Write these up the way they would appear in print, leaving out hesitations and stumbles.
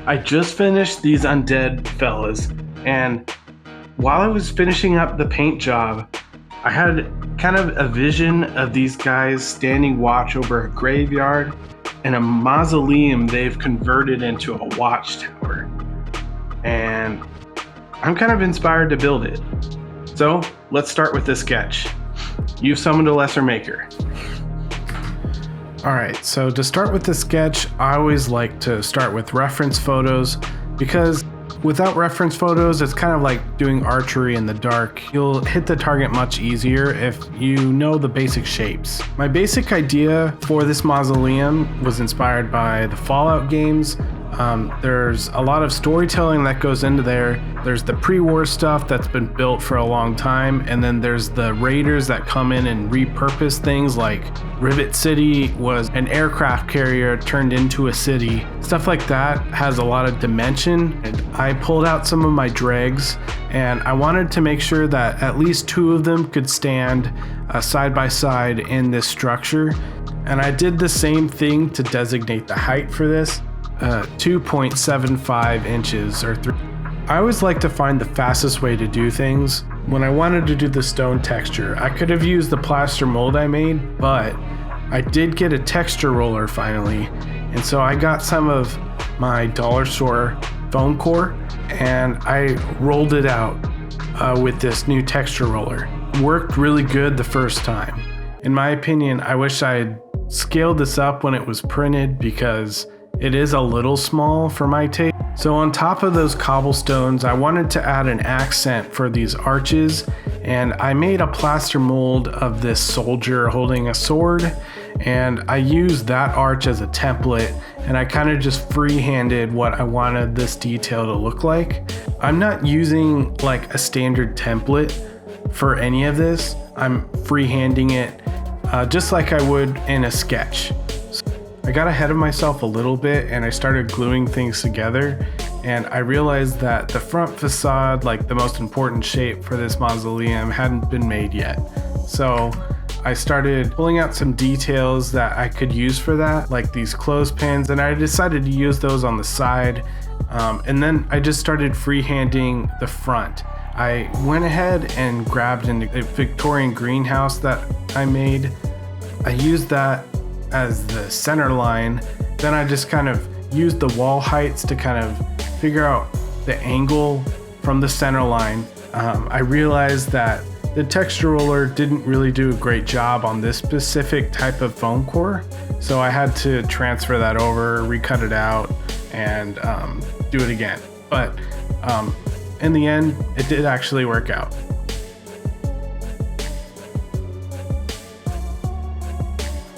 I just finished these Undead fellas, and while I was finishing up the paint job, I had kind of a vision of these guys standing watch over a graveyard and a mausoleum they've converted into a watchtower. And I'm kind of inspired to build it. So let's start with this sketch. You've summoned a lesser maker. Alright, so to start with the sketch, I always like to start with reference photos because without reference photos, it's kind of like doing archery in the dark. You'll hit the target much easier if you know the basic shapes. My basic idea for this mausoleum was inspired by the Fallout games. There's a lot of storytelling that goes into there. There's the pre-war stuff that's been built for a long time, and then there's the raiders that come in and repurpose things, like Rivet City was an aircraft carrier turned into a city. Stuff like that has a lot of dimension. And I pulled out some of my dregs, and I wanted to make sure that at least two of them could stand side by side in this structure. And I did the same thing to designate the height for this. 2.75 inches or 3. I always like to find the fastest way to do things. When I wanted to do the stone texture, I could have used the plaster mold I made, but I did get a texture roller finally. And so I got some of my dollar store foam core and I rolled it out with this new texture roller. Worked really good the first time. In my opinion, I wish I had scaled this up when it was printed because it is a little small for my taste. So on top of those cobblestones, I wanted to add an accent for these arches, and I made a plaster mold of this soldier holding a sword, and I used that arch as a template, and I kind of just freehanded what I wanted this detail to look like. I'm not using like a standard template for any of this. I'm freehanding it just like I would in a sketch. I got ahead of myself a little bit and I started gluing things together, and I realized that the front facade, like the most important shape for this mausoleum, hadn't been made yet. So I started pulling out some details that I could use for that, like these clothespins, and I decided to use those on the side. And then I just started freehanding the front. I went ahead and grabbed a Victorian greenhouse that I made. I used that as the center line. Then I just kind of used the wall heights to kind of figure out the angle from the center line. I realized that the texture roller didn't really do a great job on this specific type of foam core, so I had to transfer that over, recut it out, and do it again. But in the end, it did actually work out.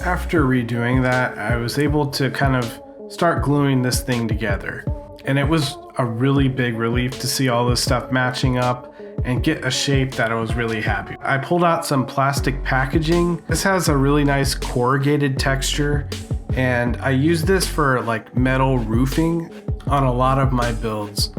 After redoing that, I was able to kind of start gluing this thing together. And it was a really big relief to see all this stuff matching up and get a shape that I was really happy with. I pulled out some plastic packaging. This has a really nice corrugated texture, and I use this for like metal roofing on a lot of my builds.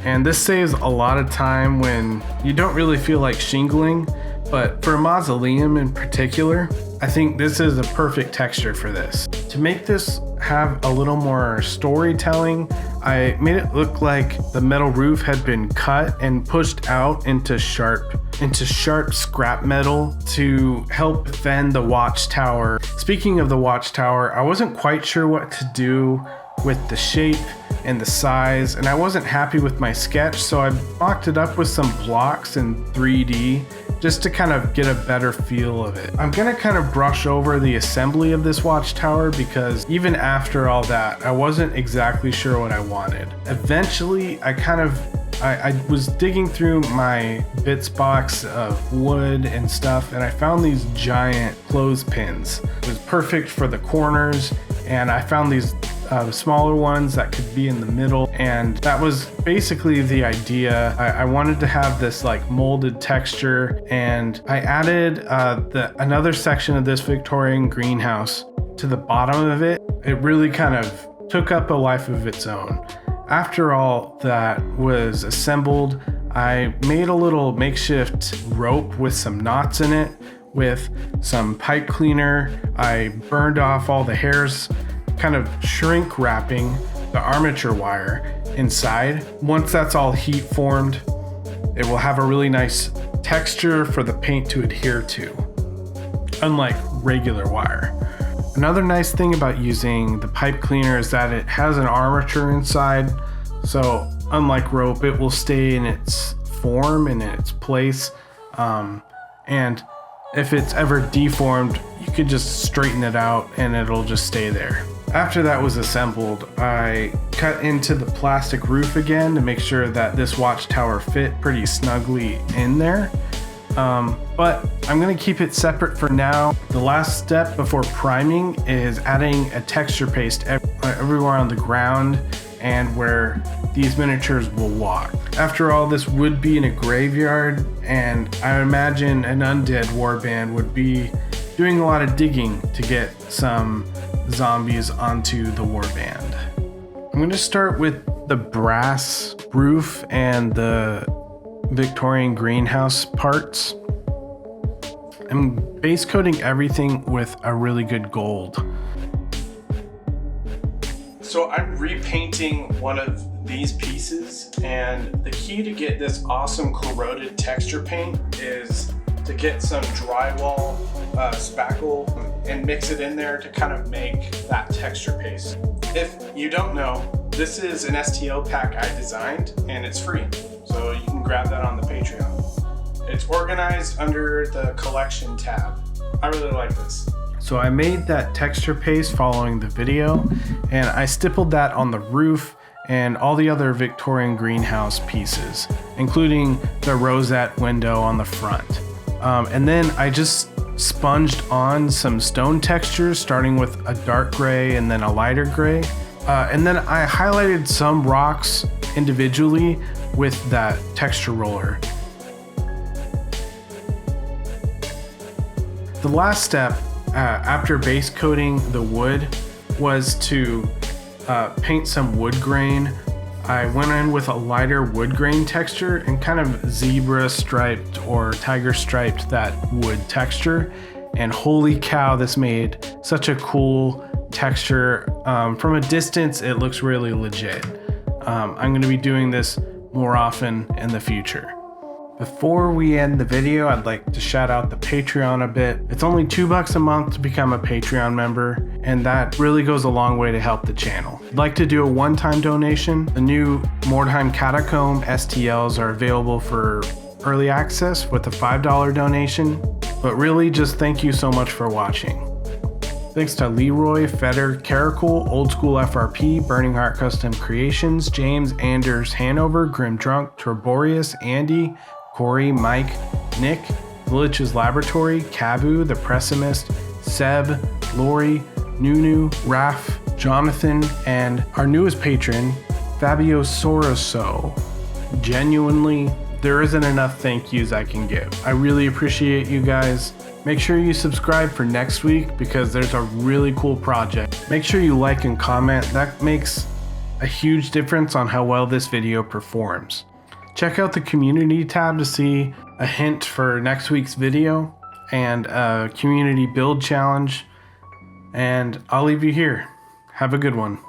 And this saves a lot of time when you don't really feel like shingling, but for a mausoleum in particular, I think this is a perfect texture for this. To make this have a little more storytelling, I made it look like the metal roof had been cut and pushed out into sharp scrap metal to help defend the Watchtower. Speaking of the Watchtower, I wasn't quite sure what to do with the shape and the size, and I wasn't happy with my sketch, so I mocked it up with some blocks in 3D just to kind of get a better feel of it. I'm gonna kind of brush over the assembly of this Watchtower because even after all that, I wasn't exactly sure what I wanted. Eventually, I was digging through my bits box of wood and stuff, and I found these giant clothespins. It was perfect for the corners, and I found these smaller ones that could be in the middle, and that was basically the idea. I wanted to have this like molded texture, and I added another section of this Victorian greenhouse to the bottom of it. It really kind of took up a life of its own. After all that was assembled, I made a little makeshift rope with some knots in it with some pipe cleaner. I burned off all the hairs, kind of shrink wrapping the armature wire inside. Once that's all heat formed, it will have a really nice texture for the paint to adhere to, unlike regular wire. Another nice thing about using the pipe cleaner is that it has an armature inside, so unlike rope, it will stay in its form and in its place, and if it's ever deformed, you could just straighten it out and it'll just stay there. After that was assembled, I cut into the plastic roof again to make sure that this watchtower fit pretty snugly in there. But I'm gonna keep it separate for now. The last step before priming is adding a texture paste everywhere on the ground and where these miniatures will walk. After all, this would be in a graveyard, and I imagine an undead warband would be doing a lot of digging to get some zombies onto the warband. I'm going to start with the brass roof and the Victorian greenhouse parts. I'm base coating everything with a really good gold. So I'm repainting one of these pieces, and the key to get this awesome corroded texture paint is to get some drywall spackle and mix it in there to kind of make that texture paste. If you don't know, this is an STL pack I designed, and it's free, so you can grab that on the Patreon. It's organized under the collection tab. I really like this. So I made that texture paste following the video, and I stippled that on the roof and all the other Victorian greenhouse pieces, including the rosette window on the front. And then I just sponged on some stone textures, starting with a dark gray and then a lighter gray. And then I highlighted some rocks individually with that texture roller. The last step after base coating the wood was to paint some wood grain. I went in with a lighter wood grain texture and kind of zebra striped or tiger striped that wood texture. And holy cow, this made such a cool texture. From a distance, it looks really legit. I'm going to be doing this more often in the future. Before we end the video, I'd like to shout out the Patreon a bit. It's only $2 a month to become a Patreon member, and that really goes a long way to help the channel. I'd like to do a one-time donation. The new Mordheim Catacomb STLs are available for early access with a $5 donation, but really just thank you so much for watching. Thanks to Leroy, Feder, Caracol, Old School FRP, Burning Heart Custom Creations, James, Anders, Hanover, Grim Drunk, Turborius, Andy, Corey, Mike, Nick, Villagers Laboratory, Cabu, The Pessimist, Seb, Lori, Nunu, Raf, Jonathan, and our newest patron, Fabio Soroso. Genuinely, there isn't enough thank yous I can give. I really appreciate you guys. Make sure you subscribe for next week because there's a really cool project. Make sure you like and comment. That makes a huge difference on how well this video performs. Check out the community tab to see a hint for next week's video and a community build challenge. And I'll leave you here. Have a good one.